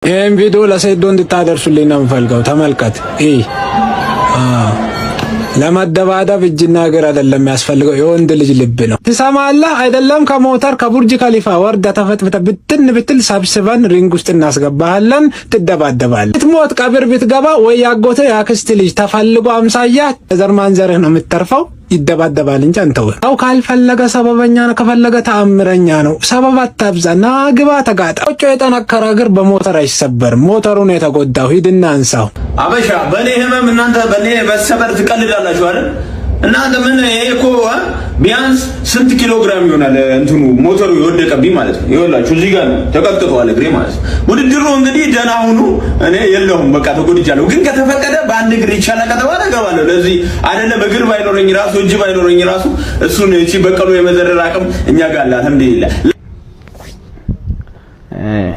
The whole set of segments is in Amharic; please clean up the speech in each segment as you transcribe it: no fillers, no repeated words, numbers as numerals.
ይሄን ቪዲዮ ለሰይዶ እንድታደርሱልኝ ነው የምፈልገው። ተመልከት። ለመደባደብ እጅና እግር አይደለም የሚያስፈልገው፣ የወንድ ልጅ ልብ ነው። ትሰማለህ አይደለም? ከሞተር ከቡርጅ ከሊፋ ወርዳ ተፈትፈተ ብትን ብትል ሰብስበን ሪንግ ውስጥ እናስገባሃለን። ትደባደባለህ። ብትሞት ቀብር ብትገባ ወይ ያጎተ ያክስት ልጅ ተፈልጎ አምሳያ ዘር ማንዘርህ ነው የምትተርፈው። ይደባደባል እንጂ አንተው አው ካልፈለገ ሰበበኛ ነው፣ ከፈለገ ተአምረኛ ነው። ሰበብ አታብዛ። ና ግባ ተጋጣ። ቆጮ የጠነከረ እግር በሞተር አይሰበርም። ሞተሩ ነው የተጎዳው። ሂድና አንሳው። አበሻ በኔ ህመም እናንተ በኔ በሰበር ትቀልዳላችሁ አይደል? እናንተ ምን እኮ ቢያንስ ስንት ኪሎ ግራም ይሆናል እንትኑ ሞተሩ ይወደቀብኝ ማለት ነው። ይኸውላችሁ እዚህ ጋር ተቀጥቅጧል እግሬ ማለት ነው። ውድድሩ እንግዲህ ደህና ሁኑ። እኔ የለሁም በቃ ተጎድቻለሁ። ግን ከተፈቀደ በአንድ እግር ይቻላል ከተባለ እገባለሁ። ለዚህ አይደለም እግር ባይኖረኝ ራሱ እጅ ባይኖረኝ ራሱ እሱን እቺ በቀሉ የመዘረር አቅም እኛ ጋር አለ። አልሐምዱሊላህ።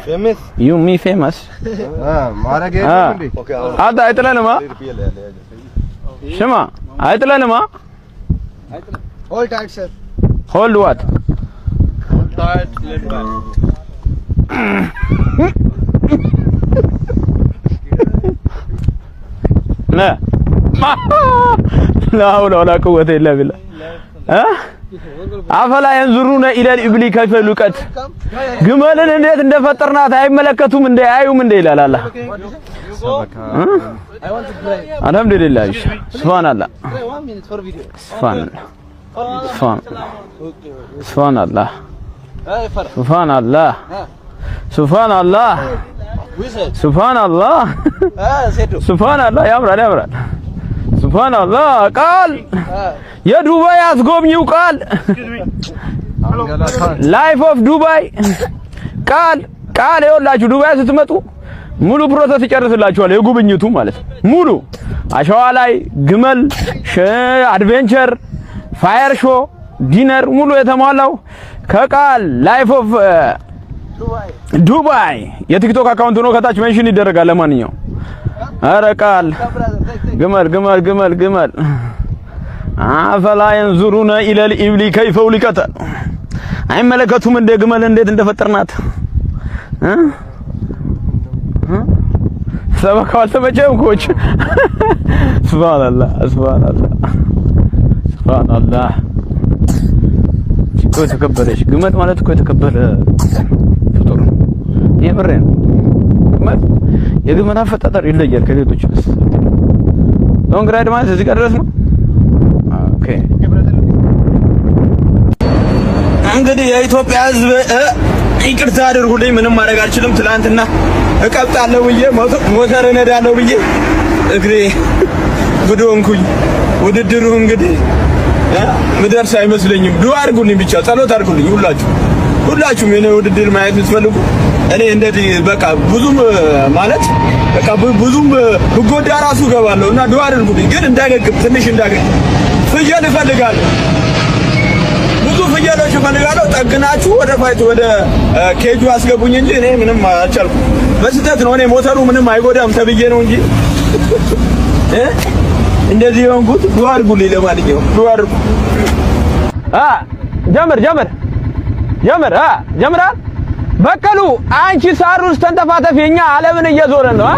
famous you me famous ማረገ እንዴ አዳ አይጥለንማ ሽማ አይጥለንማ hold tight sir hold what hold tight let back لا لا حول ولا قوة إلا بالله አፈላ ينظرون الى الابل كيف خلقت ግመልን እንዴት እንደፈጠርናት አይመለከቱም እንዴ አዩም እንዴ ይላል አላህ። አልহামዱሊላህ ሱብሃንአላህ ሱብሃንአላህ ሱብሃንአላህ ሱብሃንአላህ ሱብሃንአላህ ሱብሃንአላህ ሱብሃንአላህ ያምራል ያምራል ሱብሃንአላህ ቃል የዱባይ አስጎብኚው ቃል ላይፍ ኦፍ ዱባይ ቃል ይኸውላችሁ ዱባይ ስትመጡ ሙሉ ፕሮሰስ ይጨርስላችኋል። የጉብኝቱ ማለት ሙሉ አሸዋ ላይ ግመል አድቬንቸር ፋየር ሾ ዲነር ሙሉ የተሟላው ከቃል ላይፍ ኦፍ ዱባይ የቲክቶክ አካውንት ነው ከታች ሜንሽን ይደረጋል። ለማንኛውም ኧረ ቃል ግመል ግመል ግመል ግመል አፈላ ينظرون الى الابل كيف خلقت አይመለከቱም እንደ ግመል እንዴት እንደፈጠርናት ሰበካው አልተመቸም ኮች ሱብሃንአላህ ሱብሃንአላህ ሱብሃንአላህ እኮ ተከበረሽ ግመል ማለት እኮ የተከበረ ፍጡር ነው። የምሬ ነው። የግመል አፈጣጠር ይለያል ከሌሎች። ሎንግ ራይድ ማለት እዚህ ጋር ድረስ ነው። ኦኬ እንግዲህ የኢትዮጵያ ሕዝብ ይቅርታ አድርጉልኝ። ምንም ማድረግ አልችልም። ትላንትና እቀብጣለሁ ብዬ ሞተር እነዳለሁ ብዬ እግሬ ጉዶንኩኝ። ውድድሩ እንግዲህ ምደርስ አይመስለኝም። ዱአ አድርጉልኝ፣ ብቻ ጸሎት አድርጉልኝ። ሁላችሁም የኔ ውድድር ማየት የምትፈልጉ እኔ እንደዚህ በቃ ብዙም ማለት በቃ ብዙም ብጎዳ ራሱ ገባለሁ እና ዱአ አድርጉልኝ። ግን እንዳገግም ትንሽ እንዳገግም ፍየል እፈልጋለሁ። ብዙ ፍየሎች እፈልጋለሁ። ጠግናችሁ ወደ ፋይት ወደ ኬጁ አስገቡኝ እንጂ እኔ ምንም አልቻልኩም። በስህተት ነው። እኔ ሞተሩ ምንም አይጎዳም ተብዬ ነው እንጂ እንደዚህ የሆንኩት። ዱአ አድርጉልኝ። ለማንኛውም ዱአ አድርጉ። ጀምር ጀምራል። በቀሉ አንቺ ሳር ውስጥ ተንተፋተፍ። የኛ ዓለምን እየዞረን ነው።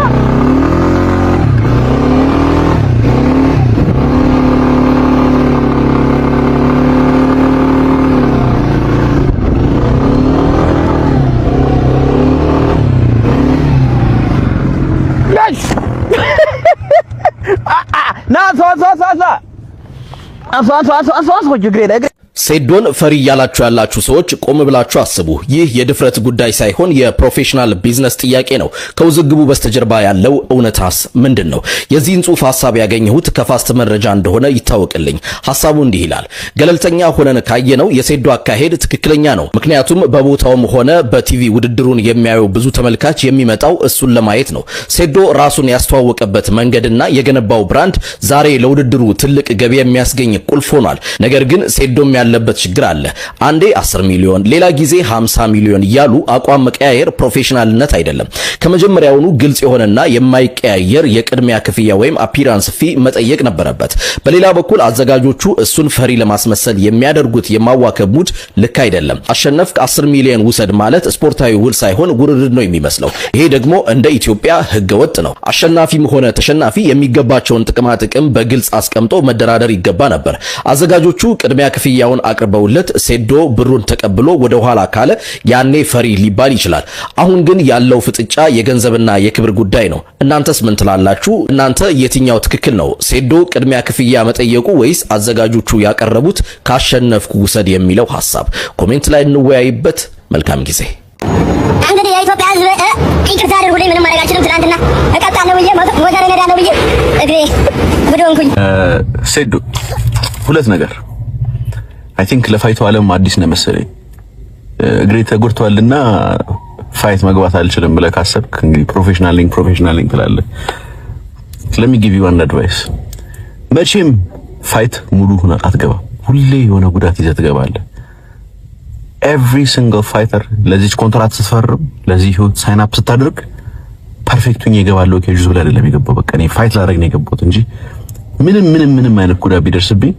ሴዶን ፈሪ ያላችሁ ያላችሁ ሰዎች ቆም ብላችሁ አስቡ። ይህ የድፍረት ጉዳይ ሳይሆን የፕሮፌሽናል ቢዝነስ ጥያቄ ነው። ከውዝግቡ በስተጀርባ ያለው እውነታስ ምንድነው? የዚህን ጽሑፍ ሐሳብ ያገኘሁት ከፋስት መረጃ እንደሆነ ይታወቅልኝ። ሐሳቡ እንዲህ ይላል። ገለልተኛ ሆነን ካየነው የሴዶ አካሄድ ትክክለኛ ነው። ምክንያቱም በቦታውም ሆነ በቲቪ ውድድሩን የሚያየው ብዙ ተመልካች የሚመጣው እሱን ለማየት ነው። ሴዶ ራሱን ያስተዋወቀበት መንገድና የገነባው ብራንድ ዛሬ ለውድድሩ ትልቅ ገቢ የሚያስገኝ ቁልፍ ሆኗል። ነገር ግን ሴዶም ያለበት ችግር አለ። አንዴ 10 ሚሊዮን ሌላ ጊዜ 50 ሚሊዮን እያሉ አቋም መቀያየር ፕሮፌሽናልነት አይደለም። ከመጀመሪያውኑ ግልጽ የሆነና የማይቀያየር የቅድሚያ ክፍያ ወይም አፒራንስ ፊ መጠየቅ ነበረበት። በሌላ በኩል አዘጋጆቹ እሱን ፈሪ ለማስመሰል የሚያደርጉት የማዋከብ ሙድ ልክ አይደለም። አሸነፍክ 10 ሚሊዮን ውሰድ ማለት ስፖርታዊ ውል ሳይሆን ውርርድ ነው የሚመስለው። ይሄ ደግሞ እንደ ኢትዮጵያ ህገወጥ ነው። አሸናፊም ሆነ ተሸናፊ የሚገባቸውን ጥቅማ ጥቅም በግልጽ አስቀምጦ መደራደር ይገባ ነበር። አዘጋጆቹ ቅድሚያ ክፍያውን አቅርበውለት ሴዶ ብሩን ተቀብሎ ወደ ኋላ ካለ ያኔ ፈሪ ሊባል ይችላል። አሁን ግን ያለው ፍጥጫ የገንዘብና የክብር ጉዳይ ነው። እናንተስ ምን ትላላችሁ? እናንተ የትኛው ትክክል ነው? ሴዶ ቅድሚያ ክፍያ መጠየቁ ወይስ አዘጋጆቹ ያቀረቡት ካሸነፍኩ ውሰድ የሚለው ሐሳብ? ኮሜንት ላይ እንወያይበት። መልካም ጊዜ። እንግዲህ የኢትዮጵያ ህዝብ ይቅርታ አድርጉልኝ፣ ምንም ማድረግ አልችልም። ትናንትና እቀጣለሁ ብዬ ሞተር እነዳለሁ ብዬ እግሬ ጉድ ሆንኩኝ። ሴዶ ሁለት ነገር አይ ቲንክ ለፋይቱ ዓለም አዲስ ነው መሰለኝ። እግሬ ተጎድቷልና ፋይት መግባት አልችልም ብለህ ካሰብክ እንግዲህ ፕሮፌሽናል ሊንክ ትላለህ። let me give you one advice መቼም ፋይት ሙሉ ሆነ አትገባም። ሁሌ የሆነ ጉዳት ይዘህ ትገባለህ። every single fighter ለዚህ ኮንትራክት ስትፈርም ለዚህ ህይወት ሳይን አፕ ስታደርግ ፐርፌክቱን ይገባለው ከጁዝ ብለህ አይደለም የገባው። በቃ እኔ ፋይት ላደርግ ነው የገባሁት እንጂ ምንም አይነት ጉዳት ቢደርስብኝ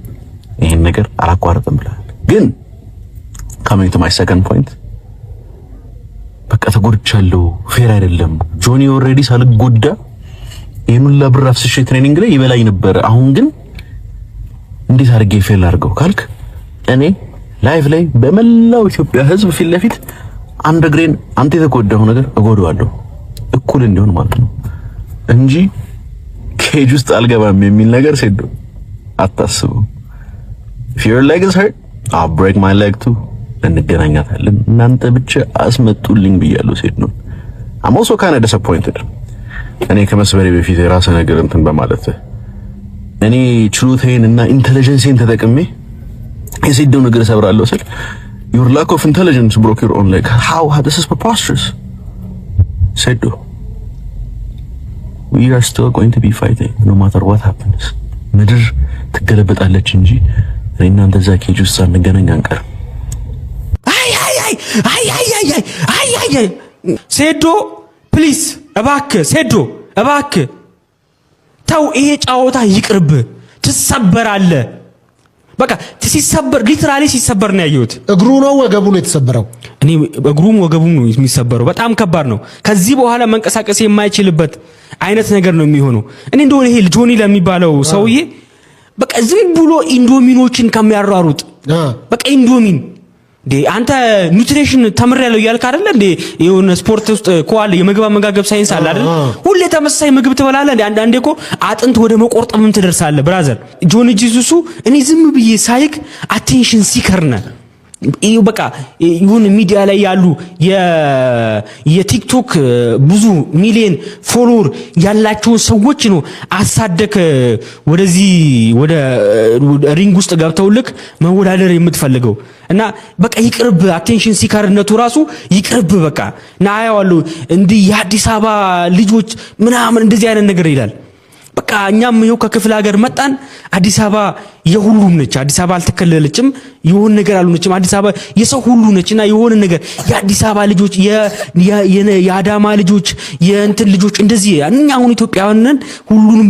ይሄን ነገር አላቋርጥም ብለሃል። ግን coming to my second point በቃ ተጎድቻለሁ፣ ፌር አይደለም። ጆኒ ኦልሬዲ ሳልጎዳ ይሄንን ለብር አፍስሼ ትሬኒንግ ላይ ይበላኝ ነበር። አሁን ግን እንዴት አድርጌ ፌል አድርገው ካልክ እኔ ላይቭ ላይ በመላው ኢትዮጵያ ህዝብ ፊት ለፊት አንድ እግሬን አንተ የተጎዳው ነገር እጎዳዋለሁ እኩል እንዲሆን ማለት ነው እንጂ ኬጅ ውስጥ አልገባም የሚል ነገር ሴዶ አታስቡ። if your leg is hurt I'll break my leg too። እንገናኛታለን። እናንተ ብቻ አስመጡልኝ ብያለሁ ሴዶ። I'm also kind of disappointed እኔ ከመስበሬ በፊት የራስ ነገር እንትን በማለት እኔ ችሎታዬን እና ኢንተለጀንሴን ተጠቅሜ የሴዶን ነገር ሰብራለሁ ስል your lack of intelligence broke your own leg. How this is preposterous. Sedo, we are still going to be fighting no matter what happens. ምድር ትገለበጣለች እንጂ እኔና አንተ እዛ ኬጅ ውስጥ ሳንገናኝ አንቀርም። አይ ሴዶ ፕሊዝ እባክህ ሴዶ እባክህ ተው፣ ይሄ ጫወታ ይቅርብ። ትሰበራለህ። በቃ ሲሰበር ሊትራሊ ሲሰበር ነው ያየሁት። እግሩ ነው ወገቡ ነው የተሰበረው። እኔ እግሩም ወገቡም ነው የሚሰበረው። በጣም ከባድ ነው። ከዚህ በኋላ መንቀሳቀስ የማይችልበት አይነት ነገር ነው የሚሆነው። እኔ እንደው ይሄ ጆኒ ለሚባለው ሰውዬ በቃ ዝም ብሎ ኢንዶሚኖችን ከሚያሯሩጥ በቃ ኢንዶሚን አንተ ኑትሪሽን ተምሬያለሁ እያልክ አይደለ እንዴ? የሆነ ስፖርት ውስጥ ኳል የምግብ አመጋገብ ሳይንስ አለ አይደል? ሁሌ ተመሳሳይ ምግብ ትበላለህ እንዴ? አንዳንዴ እኮ አጥንት ወደ መቆርጠምም ትደርሳለህ ብራዘር። ጆኒ ጂሱሱ እኔ ዝም ብዬ ሳይክ አቴንሽን ሲከር ነህ። ይሄው በቃ ይሁን ሚዲያ ላይ ያሉ የቲክቶክ ብዙ ሚሊዮን ፎሎወር ያላቸው ሰዎች ነው አሳደክ ወደዚህ ወደ ሪንግ ውስጥ ገብተውልክ መወዳደር የምትፈልገው እና በቃ ይቅርብ። አቴንሽን ሲከርነቱ ራሱ ይቅርብ። በቃ ናያዋለሁ እንዲህ የአዲስ አበባ ልጆች ምናምን እንደዚህ አይነት ነገር ይላል። በቃ እኛም ይኸው ከክፍለ ሀገር መጣን። አዲስ አበባ የሁሉም ነች። አዲስ አበባ አልተከለለችም፣ የሆነ ነገር አልሆነችም። አዲስ አበባ የሰው ሁሉ ነችና የሆነ ነገር የአዲስ አበባ ልጆች የአዳማ ልጆች የእንትን ልጆች እንደዚህ እኛ አሁን ኢትዮጵያውያን ሁሉንም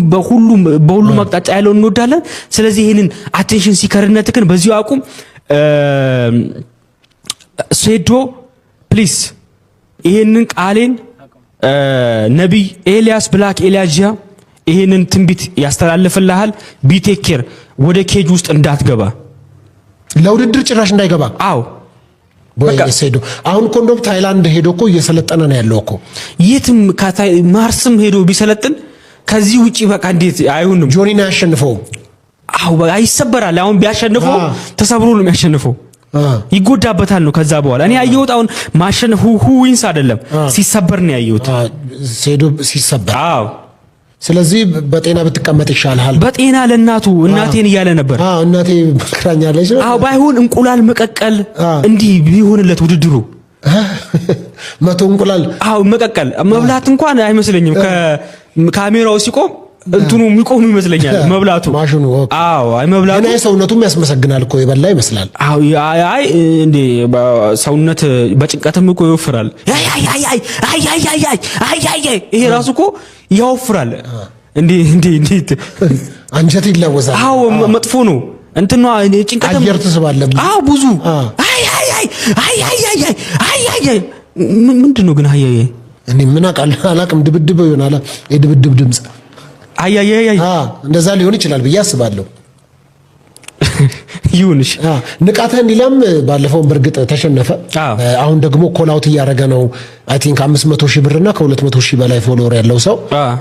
በሁሉም አቅጣጫ ያለው እንወዳለን። ስለዚህ ይሄንን አቴንሽን ሲከርነትክን በዚሁ አቁም። ሴዶ ፕሊዝ ይሄንን ቃሌን ነብይ ኤልያስ ብላክ ኤልያጂያ ይሄንን ትንቢት ያስተላልፍልሃል። ቢቴኬር ወደ ኬጅ ውስጥ እንዳትገባ፣ ለውድድር ጭራሽ እንዳይገባ። አዎ በቃ ሴዶ አሁን ኮንዶም ታይላንድ ሄዶ እኮ እየሰለጠነ ነው ያለው እኮ። የትም ማርስም ሄዶ ቢሰለጥን ከዚህ ውጪ በቃ እንዴት አይሆንም? ጆኒ ነው ያሸንፈው። አዎ አይሰበራል። አሁን ቢያሸንፈው ተሰብሮ ነው የሚያሸንፈው። ይጎዳበታል ነው ከዛ በኋላ እኔ ያየሁት አሁን ማሸነፍ ዊንስ አይደለም ሲሰበር ነው ያየሁት። ሴዶ ሲሰበር። አዎ ስለዚህ በጤና ብትቀመጥ ይሻልሃል። በጤና ለናቱ እናቴን እያለ ነበር። እናቴ መከራኛለች። ባይሆን እንቁላል መቀቀል እንዲህ ቢሆንለት ውድድሩ 100 እንቁላል መቀቀል መብላት እንኳን አይመስለኝም። ከካሜራው ሲቆም እንትኑ የሚቆም ይመስለኛል መብላቱ ማሽኑ። አዎ አይ መብላቱ እና ሰውነቱም ያስመሰግናል እኮ የበላ ይመስላል። አዎ አይ እንዴ ሰውነት በጭንቀትም እኮ ይወፍራል። አይ ይሄ ራሱ እኮ ያወፍራል። እንዴ አንጀት ይለወሳል። አዎ መጥፎ ነው እንትኗ ጭንቀትም አየር ትስባለህ። አዎ ብዙ አይ ምንድነው ግን አይ እኔ ምን አላቅም ድብድብ ይሆናል የድብድብ ድምጽ አይ እንደዛ ሊሆን ይችላል ብዬ አስባለሁ። ይሁንሽ ንቃተ ህሊናም ባለፈው በርግጥ ተሸነፈ። አሁን ደግሞ ኮላውት እያደረገ ነው። አይ ቲንክ 500 ሺህ ብርና ከ200 ሺህ በላይ ፎሎወር ያለው ሰው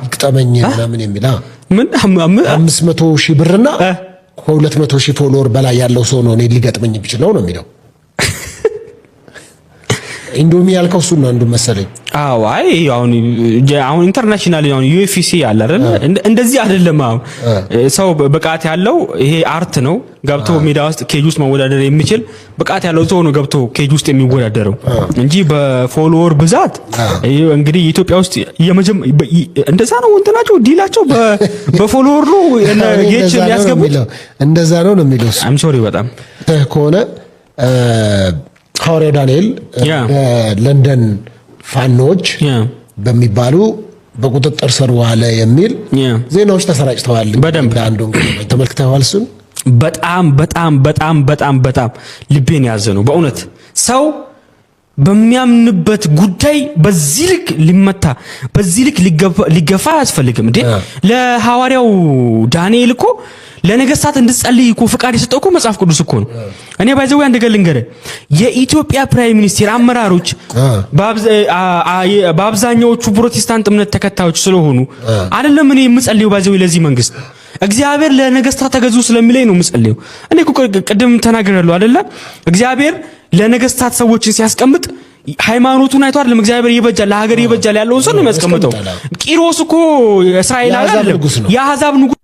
ይቅጠመኝ ምናምን የሚል ምን 500 ሺህ ብርና ከ200 ሺህ ፎሎወር በላይ ያለው ሰው ነው እኔ ሊገጥመኝ ቢችለው ነው የሚለው። ኢንዶሚ ያልከው እሱ ነው አንዱ መሰለኝ። አዎ አይ አሁን ኢንተርናሽናል አሁን ዩኤፍሲ ያለ አይደል እንደዚህ አይደለም። አሁን ሰው ብቃት ያለው ይሄ አርት ነው ገብቶ ሜዳ ውስጥ ኬጅ ውስጥ መወዳደር የሚችል ብቃት ያለው ሰው ነው ገብቶ ኬጅ ውስጥ የሚወዳደረው እንጂ በፎሎወር ብዛት እንግዲህ ኢትዮጵያ ውስጥ እንደዛ ነው እንትናቸው ዲላቸው በፎሎወር ነው ጌች የሚያስገቡት እንደዛ ነው የሚለው። አም ሶሪ በጣም ከሆነ ሐዋርያ ዳንኤል በለንደን ፋኖች በሚባሉ በቁጥጥር ስር ዋለ የሚል ዜናዎች ተሰራጭተዋል። በደንብ አንዱ ተመልክተዋል። እሱን በጣም ልቤን ያዘ ነው በእውነት ሰው በሚያምንበት ጉዳይ በዚህ ልክ ሊመታ በዚህ ልክ ሊገፋ አያስፈልግም እንዴ። ለሐዋርያው ዳንኤል እኮ ለነገስታት እንድጸልይ እኮ ፍቃድ የሰጠው እኮ መጽሐፍ ቅዱስ እኮ ነው። እኔ ባይዘው አንድ ገል ልንገር የኢትዮጵያ ፕራይም ሚኒስትር አመራሮች በአብዛኛዎቹ ፕሮቴስታንት እምነት ተከታዮች ስለሆኑ አይደለም እኔ የምጸልየው ባይዘው ለዚህ መንግስት እግዚአብሔር ለነገስታት ተገዙ ስለሚለኝ ነው የምጸልየው። እኔ እኮ ቅድም ተናግሬያለሁ አይደለ እግዚአብሔር ለነገስታት ሰዎችን ሲያስቀምጥ ሃይማኖቱን አይቶ አይደለም እግዚአብሔር ይበጃል ለሀገር ይበጃል ያለውን ሰው ነው የሚያስቀምጠው። ቂሮስ እኮ እስራኤል አይደለም የአሕዛብ ንጉስ